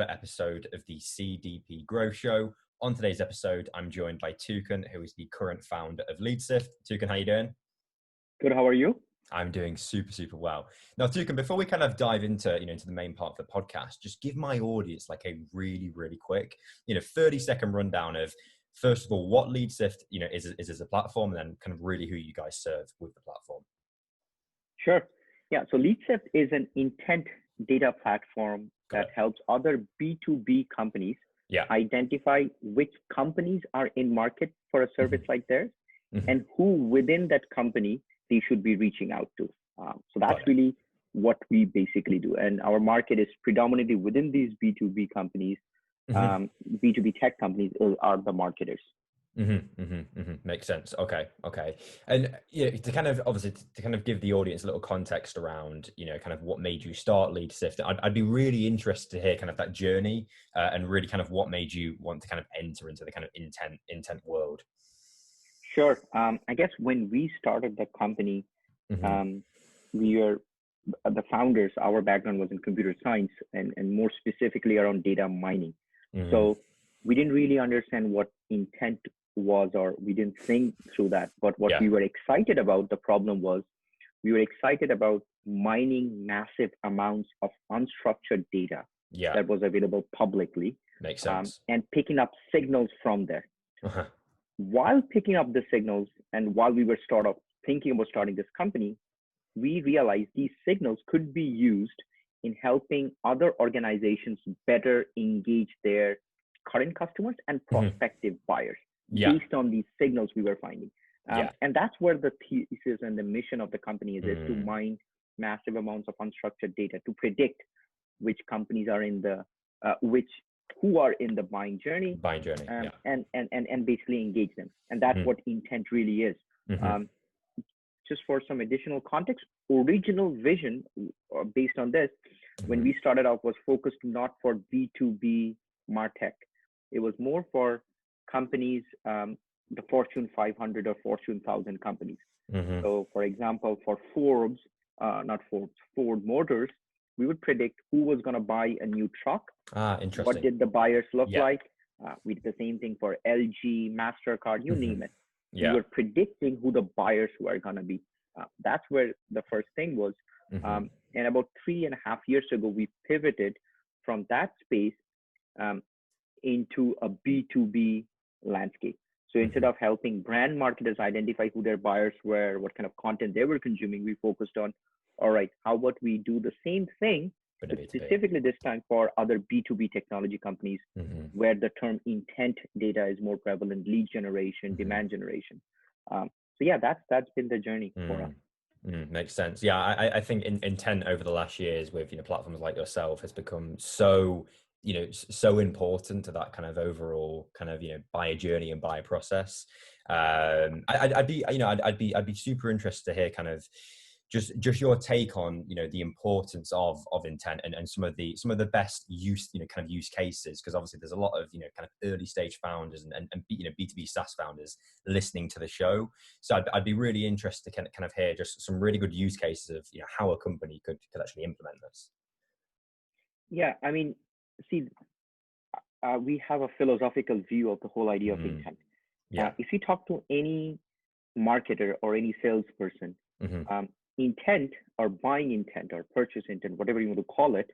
another episode of the CDP Growth Show. On today's episode, I'm joined by Tukan, who is the current founder of LeadSift. Tukan, how you doing? Good. How are you? I'm doing super well. Now, Tukan, before we kind of dive into the main part of the podcast, just give my audience like a really quick 30-second rundown of, first of all, what LeadSift is as a platform, and then kind of really who you guys serve with the platform. Sure. Yeah. So LeadSift is an intent data platform that helps other B2B companies identify which companies are in market for a service like theirs, and who within that company they should be reaching out to. So that's really what we basically do. And our market is predominantly within these B2B companies. B2B tech companies are the marketers. Makes sense. Okay. And to kind of give the audience a little context around, kind of what made you start LeadSift, I'd be really interested to hear kind of that journey and really kind of what made you want to kind of enter into the kind of intent world. Sure. I guess when we started the company, we were the founders. Our background was in computer science and more specifically around data mining. So we didn't really understand what intent was, or we didn't think through that. But what we were excited about, the problem was, we were excited about mining massive amounts of unstructured data that was available publicly. Makes sense. And picking up signals from there. While picking up the signals, and while we were thinking about starting this company, we realized these signals could be used in helping other organizations better engage their current customers and prospective buyers based on these signals we were finding. And that's where the thesis and the mission of the company is to mine massive amounts of unstructured data to predict which companies are in the who are in the buying journey, and basically engage them. And that's what intent really is. Just for some additional context, original vision based on this, when we started out, was focused not for B2B MarTech. It was more for companies, the Fortune 500 or Fortune 1000 companies. So for example, for Ford Motors, we would predict who was going to buy a new truck. Interesting. What did the buyers look like? We did the same thing for LG, MasterCard, you name it. We were predicting who the buyers were going to be. That's where the first thing was. And about 3.5 years ago, we pivoted from that space into a B2B landscape. So instead of helping brand marketers identify who their buyers were, what kind of content they were consuming, we focused on, all right, how about we do the same thing, but specifically this time for other B2B technology companies, where the term intent data is more prevalent, lead generation, demand generation. So that's been the journey for us. Makes sense. Yeah, I think intent over the last years with platforms like yourself has become so so important to that kind of overall kind of buyer journey and buyer process. I'd be super interested to hear kind of just your take on the importance of intent and some of the best use kind of use cases, because obviously there's a lot of kind of early stage founders and B2B SaaS founders listening to the show. So I'd be really interested to kind of hear just some really good use cases of how a company could actually implement this. Yeah, I mean, see, we have a philosophical view of the whole idea of intent. If you talk to any marketer or any salesperson, intent or buying intent or purchase intent, whatever you want to call it,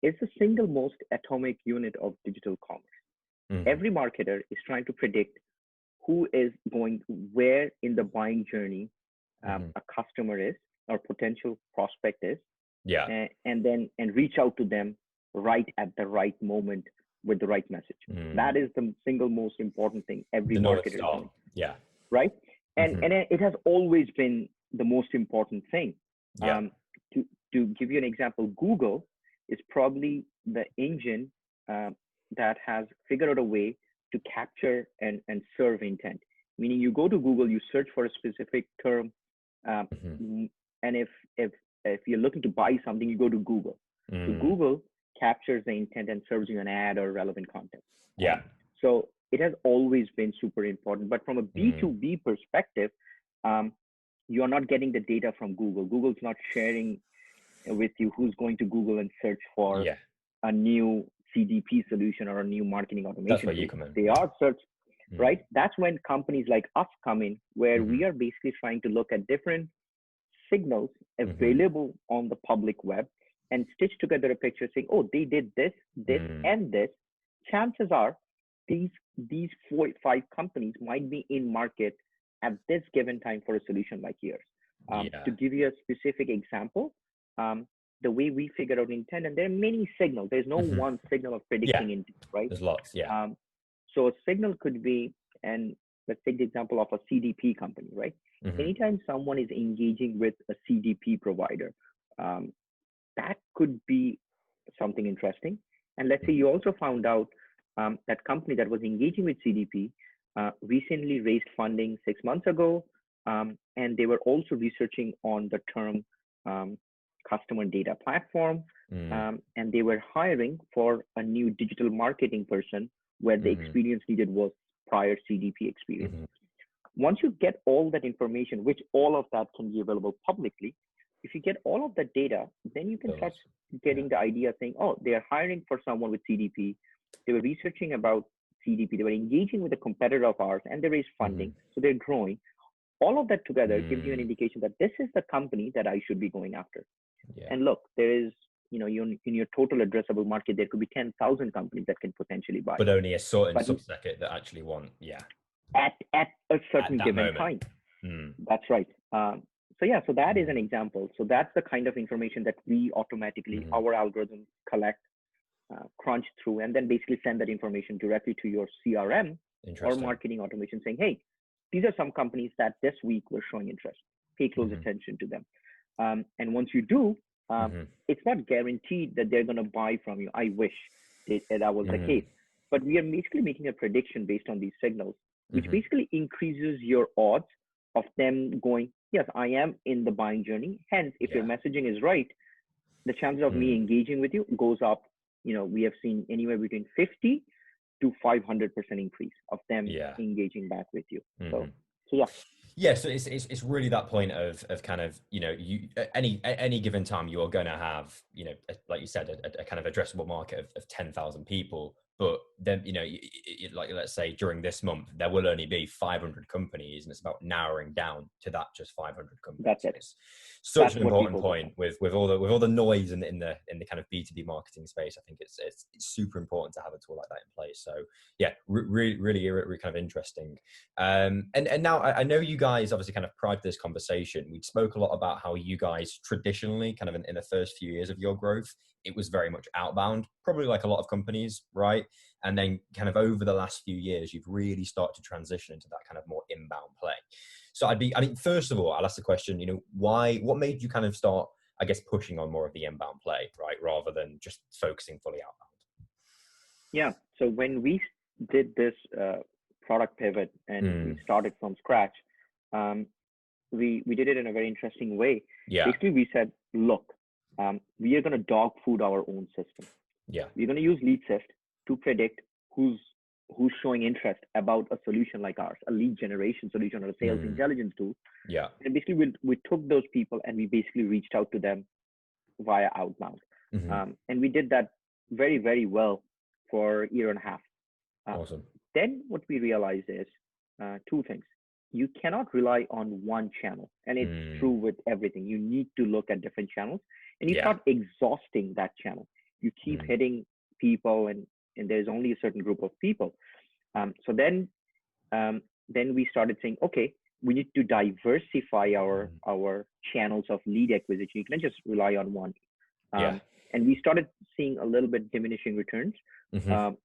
is the single most atomic unit of digital commerce. Every marketer is trying to predict who is going where in the buying journey a customer is or potential prospect is, and reach out to them right at the right moment with the right message. That is the single most important thing every marketer is doing. Right? And it has always been the most important thing. To give you an example, Google is probably the engine that has figured out a way to capture and serve intent. Meaning you go to Google, you search for a specific term, and if you're looking to buy something, you go to Google. So Google captures the intent and serves you an ad or relevant content. So it has always been super important. But from a B2B perspective, you are not getting the data from Google. Google's not sharing with you who's going to Google and search for a new CDP solution or a new marketing That's automation where you tool. come in. They are search, right? That's when companies like us come in, where we are basically trying to look at different signals available on the public web and stitch together a picture saying, oh, they did this, this, and this. Chances are these 4-5 companies might be in market at this given time for a solution like yours. To give you a specific example, the way we figure out intent, and there are many signals. There's no one signal of predicting intent, right? There's lots, so a signal could be, and let's take the example of a CDP company, right? Anytime someone is engaging with a CDP provider, that could be something interesting. And let's say you also found out that company that was engaging with CDP recently raised funding 6 months ago, and they were also researching on the term customer data platform, and they were hiring for a new digital marketing person where the experience needed was prior CDP experience. Once you get all that information, which all of that can be available publicly, if you get all of that data, then you can start getting the idea saying, oh, they are hiring for someone with CDP. They were researching about CDP. They were engaging with a competitor of ours, and they raised funding. So they're growing. All of that together gives you an indication that this is the company that I should be going after. And look, there is, in your total addressable market, there could be 10,000 companies that can potentially buy. But only a certain subset that actually want, at a certain given time. That's right. So that is an example. So that's the kind of information that we automatically, our algorithms collect, crunch through, and then basically send that information directly to your CRM or marketing automation saying, hey, these are some companies that this week were showing interest. Pay close attention to them. And once you do, it's not guaranteed that they're going to buy from you. I wish that was the case. But we are basically making a prediction based on these signals, which basically increases your odds of them going, yes, I am in the buying journey. Hence, if your messaging is right, the chances of me engaging with you goes up. We have seen anywhere between 50 to 500% increase of them engaging back with you. So yeah. Yeah, so it's really that point of kind of, you any given time you are going to have, like you said, a kind of addressable market of 10,000 people. But then, like let's say during this month, there will only be 500 companies, and it's about narrowing down to that just 500 companies. That's it. It's such an important point with all the noise in the kind of B2B marketing space. I think it's super important to have a tool like that in place. So yeah, really kind of interesting. And now I know you guys obviously kind of prior to this conversation, we spoke a lot about how you guys traditionally kind of in the first few years of your growth, it was very much outbound, probably like a lot of companies, right? And then kind of over the last few years, you've really started to transition into that kind of more inbound play. So first of all, I'll ask the question, what made you kind of start, I guess, pushing on more of the inbound play, right? Rather than just focusing fully outbound. Yeah. So when we did this product pivot and we started from scratch, we did it in a very interesting way. Yeah. Basically, we said, look, we are going to dog food our own system. Yeah. We're going to use LeadSift to predict who's showing interest about a solution like ours, a lead generation solution or a sales intelligence tool. Yeah. And basically we took those people and we basically reached out to them via outbound. And we did that very, very well for a year and a half. Awesome. Then what we realized is two things. You cannot rely on one channel, and it's true with everything. You need to look at different channels, and you start exhausting that channel. You keep hitting people, and there's only a certain group of people. So then we started saying, okay, we need to diversify our channels of lead acquisition. You can't just rely on one. And we started seeing a little bit diminishing returns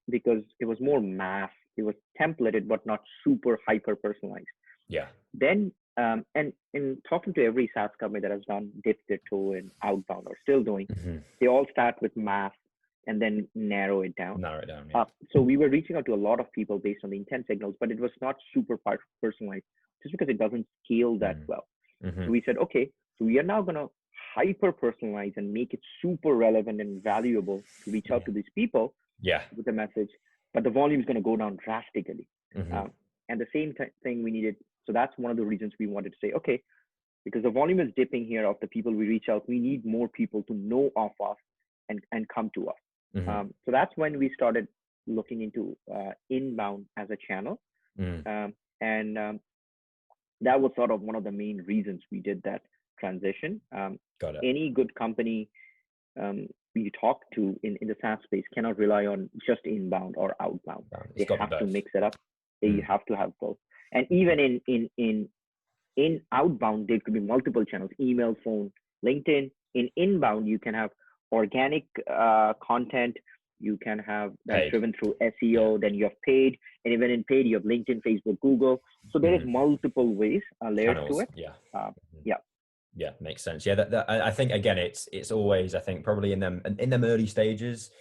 because it was more mass. It was templated, but not super hyper personalized. Yeah. Then, and in talking to every SaaS company that has dipped their toe in outbound or still doing, they all start with mass and then narrow it down. Yeah. So we were reaching out to a lot of people based on the intent signals, but it was not super personalized just because it doesn't scale that well. So we said, okay, so we are now going to hyper personalize and make it super relevant and valuable to reach out to these people with a message, but the volume is going to go down drastically. And the same thing we needed. So that's one of the reasons we wanted to say, okay, because the volume is dipping here of the people we reach out, we need more people to know of us and come to us. So that's when we started looking into inbound as a channel. And that was sort of one of the main reasons we did that transition. Got it. Any good company you talk to in the SaaS space cannot rely on just inbound or outbound. They have to mix it up. You have to have both. And even in outbound, there could be multiple channels: email, phone, LinkedIn. In inbound, you can have organic content. You can have that driven through SEO. Then you have paid, and even in paid, you have LinkedIn, Facebook, Google. So there is multiple ways, layers to it. Yeah, makes sense. Yeah, I think again, it's always, I think probably in them early stages,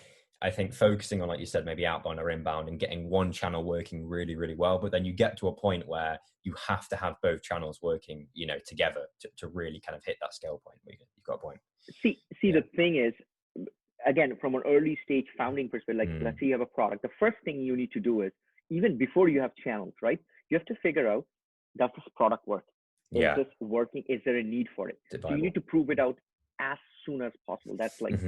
I think focusing on, like you said, maybe outbound or inbound and getting one channel working really, really well. But then you get to a point where you have to have both channels working, together to really kind of hit that scale point. You've got a point. See, the thing is, again, from an early stage founding perspective, like let's say you have a product, the first thing you need to do is, even before you have channels, right? You have to figure out, does this product work? Is this working? Is there a need for it? So you need to prove it out as soon as possible. That's like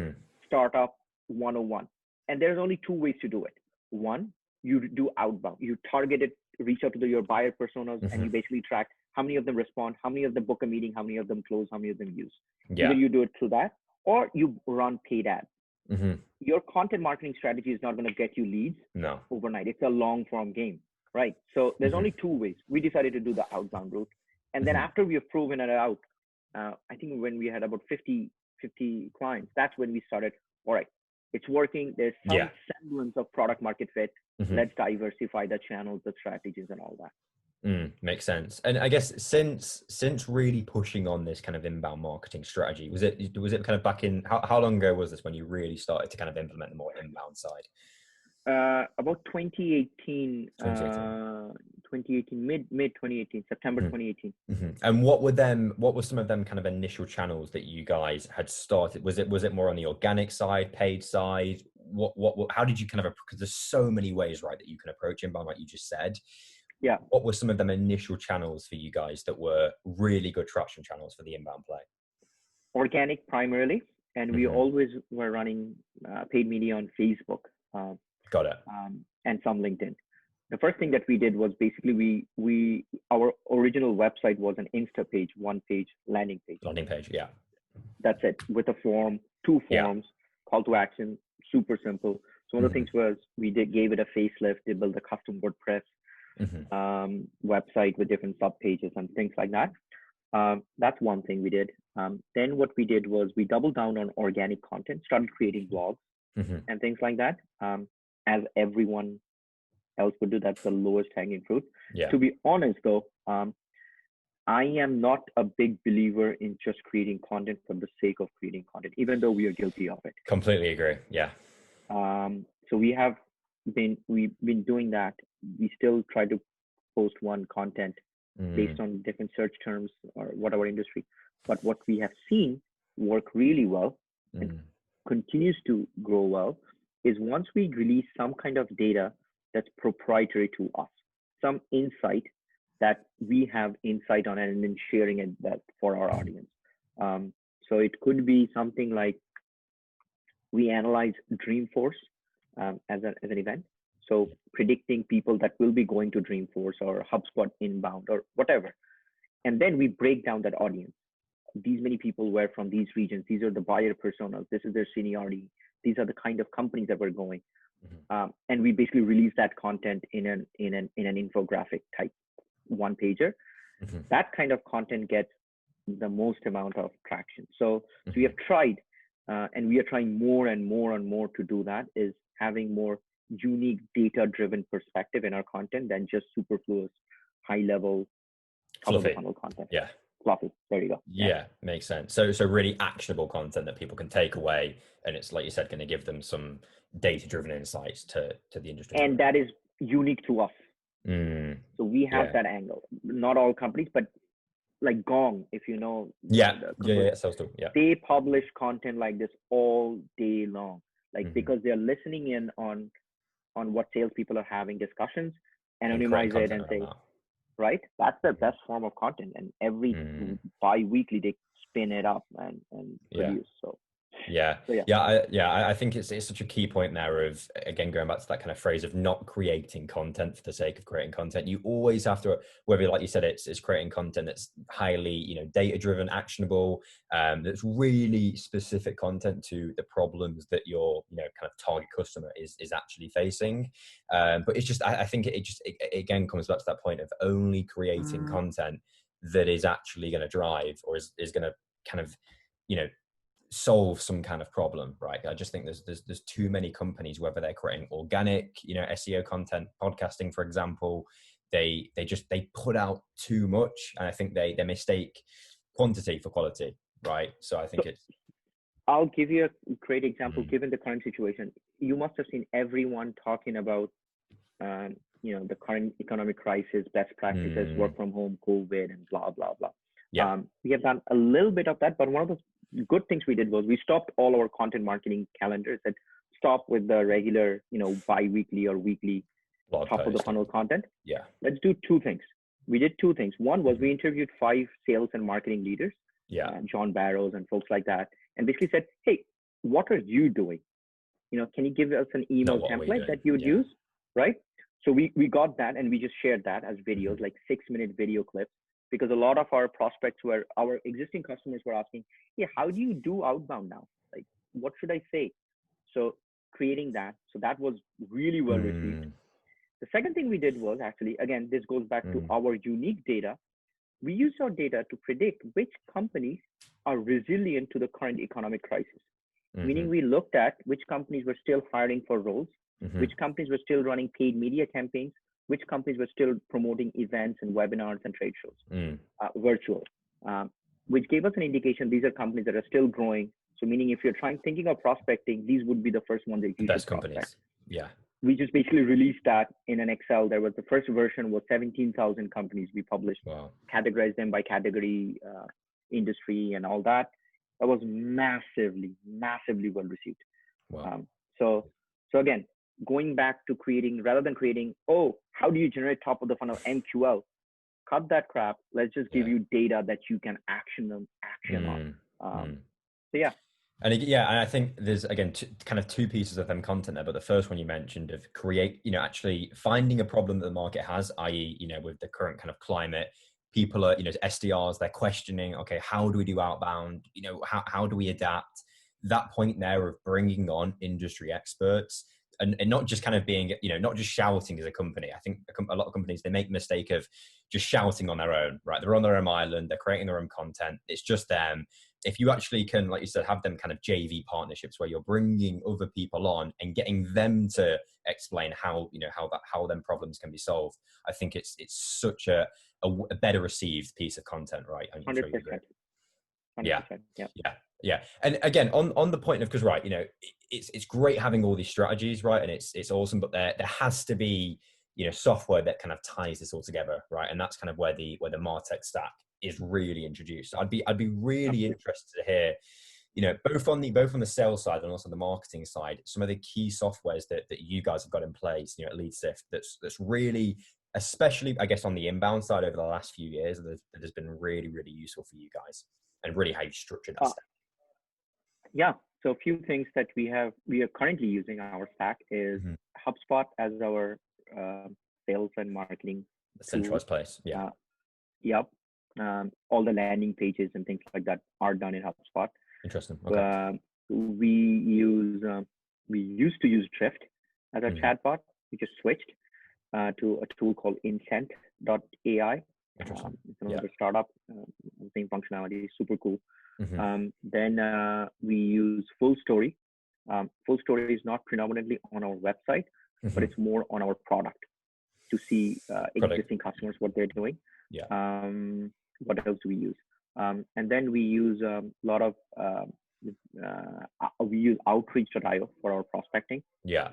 startup 101. And there's only two ways to do it. One, you do outbound. You target it, reach out to your buyer personas, and you basically track how many of them respond, how many of them book a meeting, how many of them close, how many of them use. Either you do it through that, or you run paid ads. Your content marketing strategy is not going to get you leads overnight. It's a long form game, right? So there's only two ways. We decided to do the outbound route. And then after we have proven it out, I think when we had about 50 clients, that's when we started, all right, it's working. There's some semblance of product market fit. Let's diversify the channels, the strategies, and all that. Makes sense. And I guess since really pushing on this kind of inbound marketing strategy, was it kind of back in, how long ago was this when you really started to kind of implement the more inbound side? About 2018, 2018, mid 2018, September 2018. And what were some of them kind of initial channels that you guys had started? Was it more on the organic side, paid side? How did you kind of, because there's so many ways, right, that you can approach inbound, like you just said. Yeah. What were some of them initial channels for you guys that were really good traction channels for the inbound play? Organic primarily, and we always were running paid media on Facebook. Got it. And some LinkedIn. The first thing that we did was basically our original website was an Insta page, one page, landing page. Landing page, yeah. That's it, with a form, two forms, call to action, super simple. So one of the things was we gave it a facelift, they built a custom WordPress website with different sub pages and things like that. That's one thing we did. Then what we did was we doubled down on organic content, started creating blogs and things like that. As everyone else would do, that's the lowest hanging fruit. To be honest though, I am not a big believer in just creating content for the sake of creating content, even though we are guilty of it. Completely agree. Yeah. So we've been doing that. We still try to post one content based on different search terms or whatever industry. But what we have seen work really well and continues to grow well is once we release some kind of data that's proprietary to us, some insight that we have insight on, and then sharing it that for our audience. So it could be something like we analyze Dreamforce as an event. So predicting people that will be going to Dreamforce or HubSpot inbound or whatever. And then we break down that audience. These many people were from these regions. These are the buyer personas. This is their seniority. These are the kind of companies that we're going. And we basically release that content in an infographic type one pager. That kind of content gets the most amount of traction. So we have tried, and we are trying more and more and more to do that, is having more unique data-driven perspective in our content than just superfluous, high-level, top-of-the-funnel content. Yeah. Fluffy. There you go. Yeah, makes sense. So really actionable content that people can take away, and it's, like you said, going to give them some data-driven insights to the industry. And that is unique to us. So we have that angle. Not all companies, but like Gong, if you know. They publish content like this all day long, like because they're listening in on what salespeople are having discussions, anonymize it and say, right? That's the best form of content. And every bi-weekly they spin it up and produce. So Yeah, So yeah. I think it's such a key point there of, again, going back to that kind of phrase of not creating content for the sake of creating content. You always have to, whether, like you said, it's creating content that's highly, data driven, actionable, that's really specific content to the problems that your, kind of target customer is actually facing. But it's just, I think it again comes back to that point of only creating content that is actually going to drive, or is going to kind of, solve some kind of problem, right? I just think there's too many companies, whether they're creating organic, SEO content, podcasting, for example, they put out too much, and I think they mistake quantity for quality, right? So I think it's. I'll give you a great example. Given the current situation, you must have seen everyone talking about, the current economic crisis, best practices, work from home, COVID, and blah blah blah. Yeah. We have done a little bit of that, but one of the good things we did was we stopped all our content marketing calendars and stop with the regular, bi-weekly or weekly top of the funnel content. Yeah. Let's do two things. We did two things. One was we interviewed 5 sales and marketing leaders, John Barrows and folks like that, and basically said, hey, what are you doing? Can you give us an email template that you would use? Right. So we got that, and we just shared that as videos, like 6-minute video clips, because a lot of our prospects our existing customers were asking, hey, how do you do outbound now? Like, what should I say? So creating that. So that was really well received. The second thing we did was actually, again, this goes back to our unique data. We used our data to predict which companies are resilient to the current economic crisis. Meaning we looked at which companies were still hiring for roles, which companies were still running paid media campaigns, which companies were still promoting events and webinars and trade shows, virtual, which gave us an indication these are companies that are still growing. So meaning if you're thinking of prospecting, these would be the first ones that you should prospect. Yeah. We just basically released that in an Excel. There was the first version was 17,000 companies we published, categorized them by category, industry, and all that. That was massively well received. Wow. So again, going back to creating, rather than creating, how do you generate top of the funnel MQL? Cut that crap. Let's just give you data that you can action on. So yeah. And I think there's, again, kind of two pieces of them content there. But the first one you mentioned of actually finding a problem that the market has, i.e., with the current kind of climate, people are, SDRs, they're questioning, okay, how do we do outbound? How do we adapt? That point there of bringing on industry experts and not just kind of being, not just shouting as a company. I think a lot of companies, they make the mistake of just shouting on their own, right? They're on their own island, they're creating their own content. It's just them. If you actually can, like you said, have them kind of JV partnerships where you're bringing other people on and getting them to explain how them problems can be solved, I think it's such a better received piece of content, right? 100%. 100%. Yeah. And again, on the point of, because it's great having all these strategies, right? And it's awesome, but there has to be, software that kind of ties this all together, right? And that's kind of where the MarTech stack is really introduced. I'd be really interested to hear, both on the sales side and also the marketing side, some of the key softwares that you guys have got in place, at LeadSift, that's really, especially, I guess, on the inbound side over the last few years, that has been really, really useful for you guys, and really how you structured that stack. Yeah. So a few things that we are currently using our stack is HubSpot as our sales and marketing centralized place. Yeah. Yep. All the landing pages and things like that are done in HubSpot. Interesting. Okay. We used to use Drift as our chatbot. We just switched to a tool called Incent.ai. Interesting. It's another startup. Same functionality, super cool. Then we use Full Story. Full Story is not predominantly on our website, but it's more on our product to see existing customers, what they're doing. Yeah. What else do we use? And then we use a lot of we use Outreach.io for our prospecting. Yeah.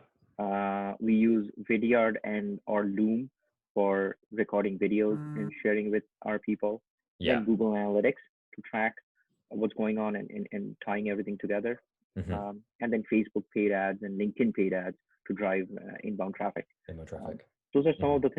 We use Vidyard or Loom for recording videos and sharing with our people. Yeah. Then Google Analytics to track what's going on and tying everything together. And then Facebook paid ads and LinkedIn paid ads to drive inbound traffic. Inbound traffic. Those are some of the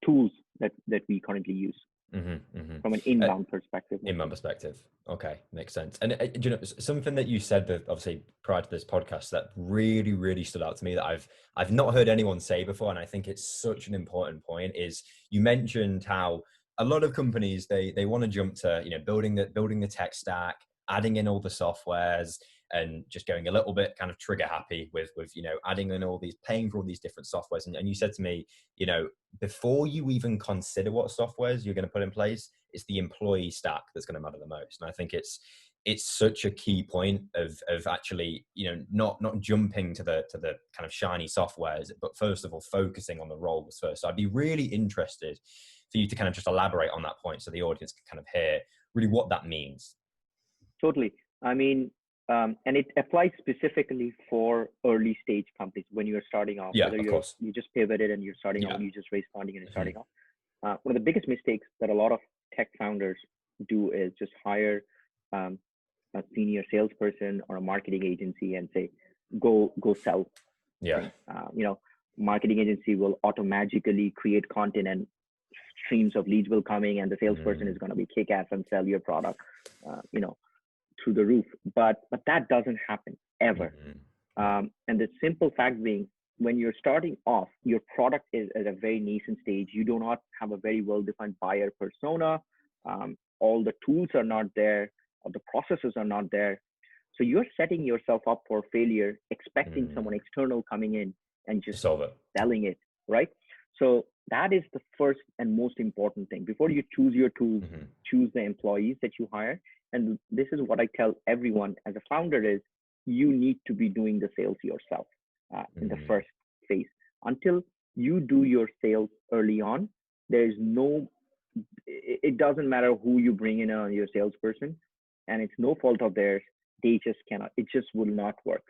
tools that we currently use. from an inbound perspective. Inbound perspective. Okay, makes sense. And you know, something that you said that obviously prior to this podcast that really, really stood out to me that I've not heard anyone say before, and I think it's such an important point, is you mentioned how a lot of companies they want to jump to, you know, building the tech stack, adding in all the softwares, and just going a little bit kind of trigger happy with you know, adding in all these, paying for all these different softwares. And you said to me, you know, before you even consider what softwares you're going to put in place, it's the employee stack that's going to matter the most. And I think it's such a key point of actually, you know, not jumping to the kind of shiny softwares, but first of all focusing on the roles first. So I'd be really interested for you to kind of just elaborate on that point so the audience can kind of hear really what that means. Totally. I mean, and it applies specifically for early stage companies when you're starting off. Yeah, whether of course. You just pivoted and you're starting off, you just raised funding and you're starting off. One of the biggest mistakes that a lot of tech founders do is just hire a senior salesperson or a marketing agency and say, go sell. Yeah. You know, marketing agency will automatically create content and streams of leads will coming, and the salesperson is going to be kick ass and sell your product, you know, through the roof. But that doesn't happen ever. And the simple fact being, when you're starting off, your product is at a very nascent stage. You do not have a very well-defined buyer persona. All the tools are not there, or the processes are not there. So you're setting yourself up for failure, expecting someone external coming in and just selling it, right? So that is the first and most important thing. Before you choose your tools, choose the employees that you hire. And this is what I tell everyone as a founder is, you need to be doing the sales yourself in the first phase. Until you do your sales early on, there's no, it doesn't matter who you bring in on your salesperson, and it's no fault of theirs. They just cannot, it just will not work.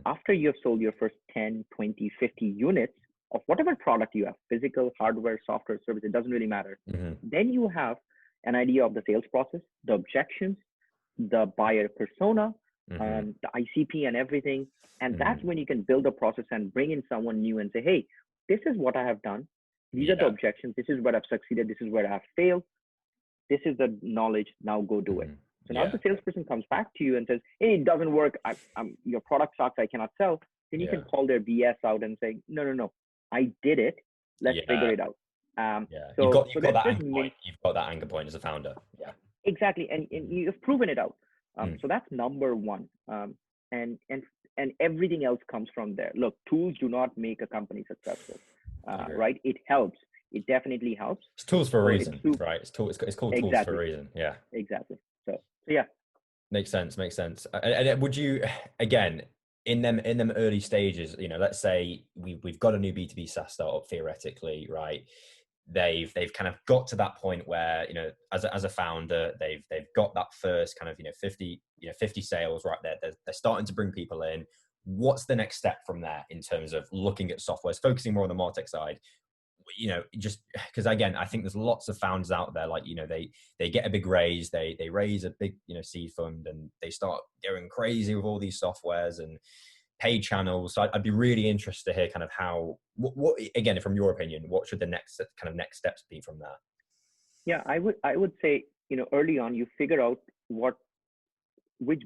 After you've sold your first 10, 20, 50 units of whatever product you have, physical, hardware, software, service, it doesn't really matter. Then you have an idea of the sales process, the objections, the buyer persona, the ICP and everything. And that's when you can build a process and bring in someone new and say, hey, this is what I have done. These are the objections. This is where I've succeeded. This is where I've failed. This is the knowledge. Now go do it. So now the salesperson comes back to you and says, hey, it doesn't work. Your product sucks. I cannot sell. Then you can call their BS out and say, no. I did it. Let's figure it out. So you've got that anchor point. You've got that anchor point as a founder. Yeah, exactly. And you've proven it out. So that's number one. And everything else comes from there. Look, tools do not make a company successful, right? It helps. It definitely helps. It's tools for a reason, right? It's called tools for a reason. Yeah, exactly. So yeah, makes sense. And would you, again, in them early stages, you know, let's say we've got a new B2B SaaS startup theoretically, right? They've kind of got to that point where, you know, as a founder, they've got that first kind of, 50 sales right there. They're starting to bring people in. What's the next step from there in terms of looking at softwares, focusing more on the MarTech side? You know, just because again, I think there's lots of founders out there, like, you know, they get a big raise, they raise a big, seed fund, and they start going crazy with all these softwares and paid channels. So I'd be really interested to hear kind of how, what again, from your opinion, what should the next steps be from that? Yeah, I would say, early on, you figure out which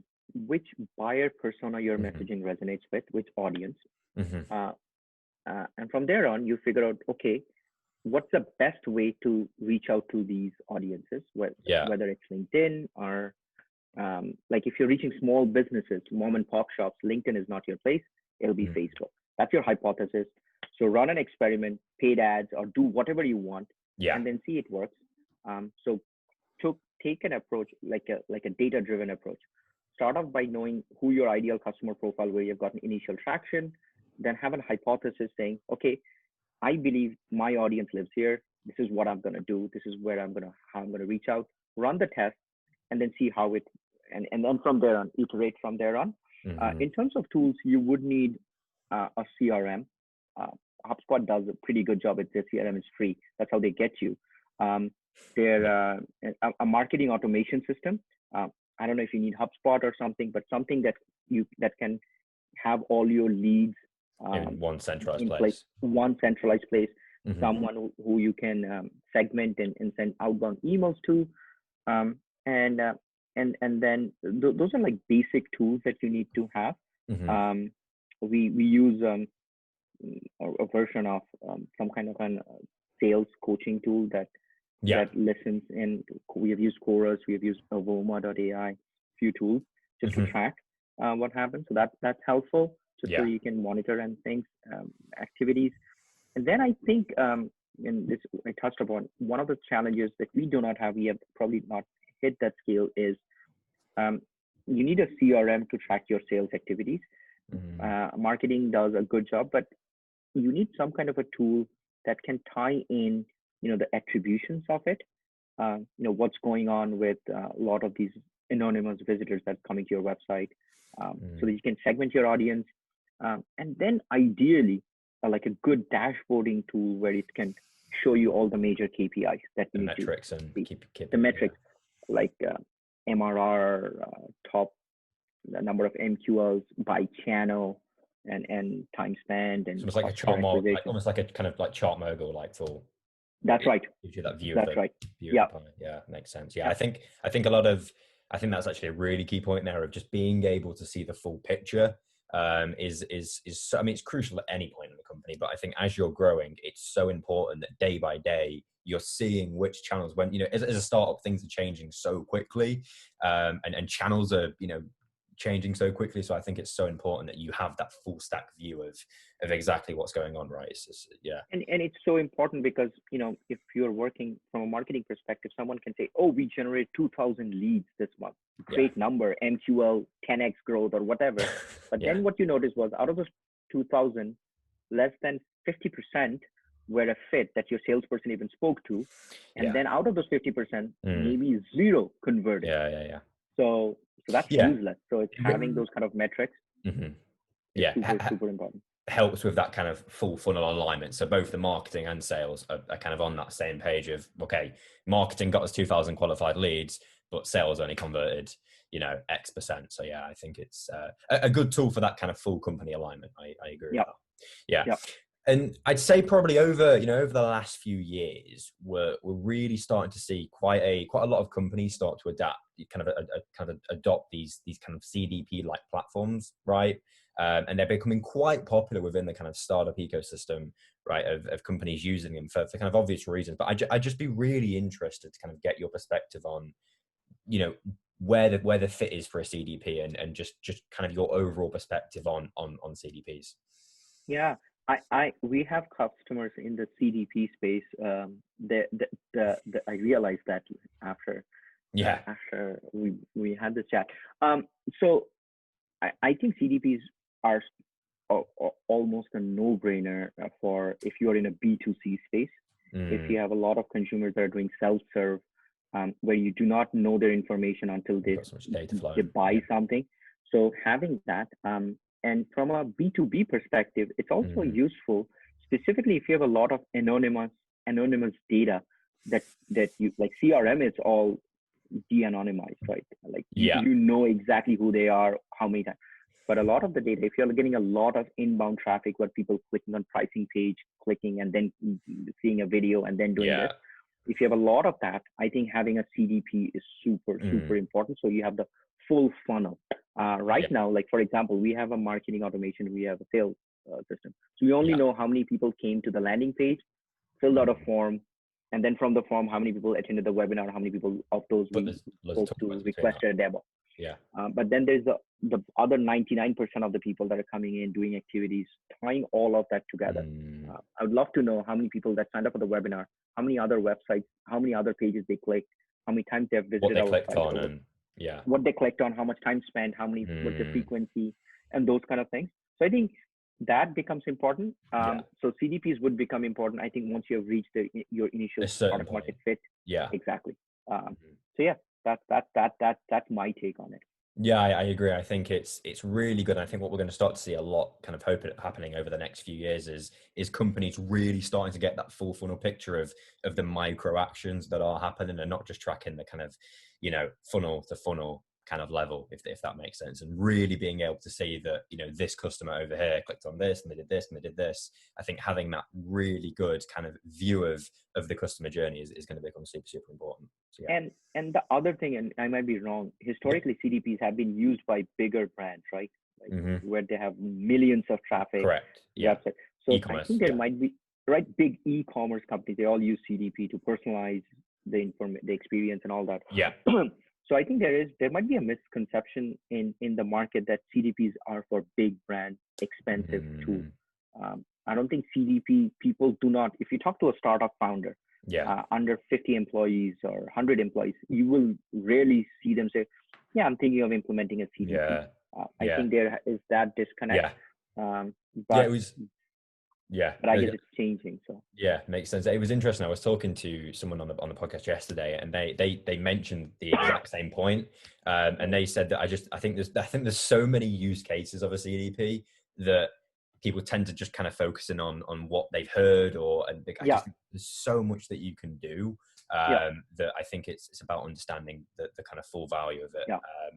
buyer persona your messaging resonates with, which audience. And from there on, you figure out, okay, what's the best way to reach out to these audiences, whether it's LinkedIn or like if you're reaching small businesses, mom and pop shops, LinkedIn is not your place. It'll be Facebook. That's your hypothesis. So run an experiment, paid ads, or do whatever you want, and then see it works. So to take an approach like a data-driven approach. Start off by knowing who your ideal customer profile, where you've gotten initial traction, then have a hypothesis saying, okay, I believe my audience lives here. This is what I'm going to do. This is where how I'm going to reach out, run the test, and then see how it, and then from there on, iterate from there on. In terms of tools, you would need a CRM. HubSpot does a pretty good job at their CRM. It's free. That's how they get you. They're a marketing automation system. I don't know if you need HubSpot or something, but something that can have all your leads in one centralized place. One centralized place. someone who you can segment and send outbound emails to, and then those are like basic tools that you need to have. We use a version of some kind of an sales coaching tool that listens, and we have used Chorus, we have used Avoma.ai, few tools just to track what happens. So that's helpful, just so you can monitor and things, activities. And then I think, and this I touched upon, one of the challenges that we do not have, we have probably not hit that scale, is you need a CRM to track your sales activities. Marketing does a good job, but you need some kind of a tool that can tie in, the attributions of it, what's going on with a lot of these anonymous visitors that are coming to your website, so that you can segment your audience, and then ideally like a good dashboarding tool where it can show you all the major KPIs that you need metrics to and keep the metrics, like MRR, top the number of MQLs by channel, and time spent, and almost like a chart mogul, almost like a kind of like chart mogul like tool. That's right. Gives you that view. That's right. Yeah, makes sense. Yeah, I think I think that's actually a really key point there of just being able to see the full picture. Is I mean, it's crucial at any point in the company, but I think as you're growing, it's so important that day by day you're seeing which channels, when as a startup, things are changing so quickly, and channels are changing so quickly. So I think it's so important that you have that full stack view of exactly what's going on, right? And it's so important because if you're working from a marketing perspective, someone can say, oh, we generate 2,000 leads this month, great number, MQL 10x growth or whatever. But then what you noticed was, out of those 2,000, less than 50% were a fit that your salesperson even spoke to, and then out of those 50%, maybe 0 converted. So that's useless. So it's having those kind of metrics. Super important. Helps with that kind of full funnel alignment. So both the marketing and sales are kind of on that same page of, okay, marketing got us 2,000 qualified leads, but sales only converted, X percent. So I think it's a good tool for that kind of full company alignment. I agree with that. Yeah. And I'd say probably over the last few years, we're really starting to see quite a lot of companies start to adapt, kind of adopt these kind of CDP like platforms, right? And they're becoming quite popular within the kind of startup ecosystem, right? Of companies using them for kind of obvious reasons. But I'd just be really interested to kind of get your perspective on, where the fit is for a CDP, and just kind of your overall perspective on CDPs. Yeah. We have customers in the CDP space. I realized that after we had this chat. So I think CDPs are almost a no-brainer for if you're in a B2C space. If you have a lot of consumers that are doing self-serve, where you do not know their information until they buy something. So having that, and from a B2B perspective, it's also useful, specifically if you have a lot of anonymous data that you, like CRM is all de-anonymized, right? Like you know exactly who they are, how many times. But a lot of the data, if you're getting a lot of inbound traffic where people clicking on pricing page, clicking and then seeing a video and then doing this, if you have a lot of that, I think having a CDP is super important. So you have the full funnel. Right now, like for example, we have a marketing automation, we have a sales system. So we only know how many people came to the landing page, filled out a form, and then from the form, how many people attended the webinar, how many people of those we spoke to requested a demo. But then there's the other 99% of the people that are coming in, doing activities, tying all of that together. I would love to know how many people that signed up for the webinar, how many other websites, how many other pages they clicked, how many times they have visited our website, what they clicked on, how much time spent, how many, what's the frequency, and those kind of things. So I think that becomes important. So CDPs would become important, I think, once you have reached your initial product market fit. Exactly. So yeah, that's my take on it. Yeah, I agree. I think it's really good. And I think what we're going to start to see a lot kind of happening over the next few years is companies really starting to get that full funnel picture of the micro actions that are happening, and not just tracking the kind of, funnel to funnel kind of level, if that makes sense, and really being able to see that, you know, this customer over here clicked on this and they did this and they did this. I think having that really good kind of view of the customer journey is going to become super, super important. So, yeah. And the other thing, and I might be wrong, historically CDPs have been used by bigger brands, right? Like where they have millions of traffic. Correct. Yeah. Website. So I think there might be, right, big e-commerce companies, they all use CDP to personalize the experience and all that. Yeah. So I think there might be a misconception in the market that CDPs are for big brands, expensive too. I don't think CDP people do not. If you talk to a startup founder, under 50 employees or 100 employees, you will rarely see them say, "Yeah, I'm thinking of implementing a CDP." I think there is that disconnect. But it was. But I guess it's changing. So makes sense. It was interesting. I was talking to someone on the podcast yesterday, and they mentioned the exact same point. And they said that I think there's so many use cases of a CDP that people tend to just kind of focus in on what they've heard, I just think there's so much that you can do that I think it's about understanding the kind of full value of it,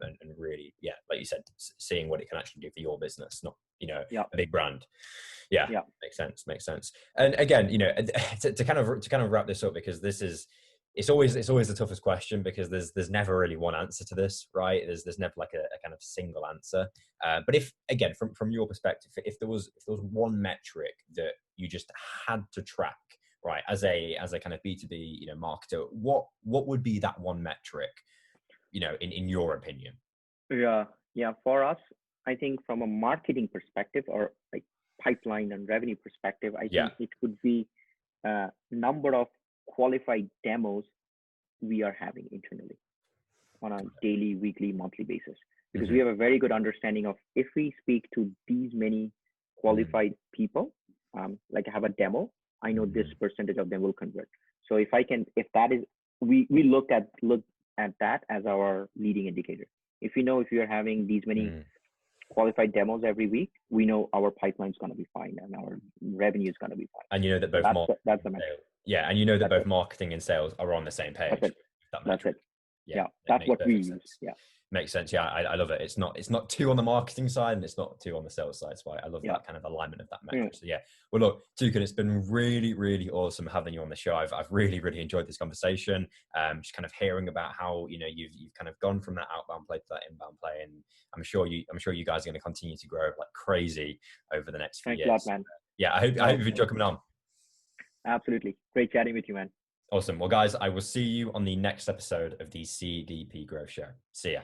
and really, like you said, seeing what it can actually do for your business, not, you know, a big brand. Makes sense. And again, you know, to kind of wrap this up, because it's always the toughest question, because there's never really one answer to this, right? There's never like a kind of single answer. But if, again, from your perspective, if there was one metric that you just had to track, right, as a kind of B2B, you know, marketer, what would be that one metric, you know, in your opinion? For us, I think from a marketing perspective, or like pipeline and revenue perspective, I think it could be number of qualified demos we are having internally on a daily, weekly, monthly basis, because we have a very good understanding of, if we speak to these many qualified people, like I have a demo, I know this percentage of them will convert. So if we look at that as our leading indicator. If we know if you're having these many qualified demos every week, we know our pipeline is going to be fine and our revenue is going to be fine. And you know that both that's the metric. And you know that both marketing and sales are on the same page. That's it. That's what we use. Makes sense. I love it. It's not two on the marketing side and it's not two on the sales side. So I love that kind of alignment of that metric. So well, look, Tukan, it's been really, really awesome having you on the show. I've really, really enjoyed this conversation. Just kind of hearing about how, you know, you've kind of gone from that outbound play to that inbound play, and I'm sure you guys are going to continue to grow like crazy over the next few years. Thanks a lot, man. I hope you enjoy coming on. Absolutely. Great chatting with you, man. Awesome. Well, guys, I will see you on the next episode of the CDP Growth Show. See ya.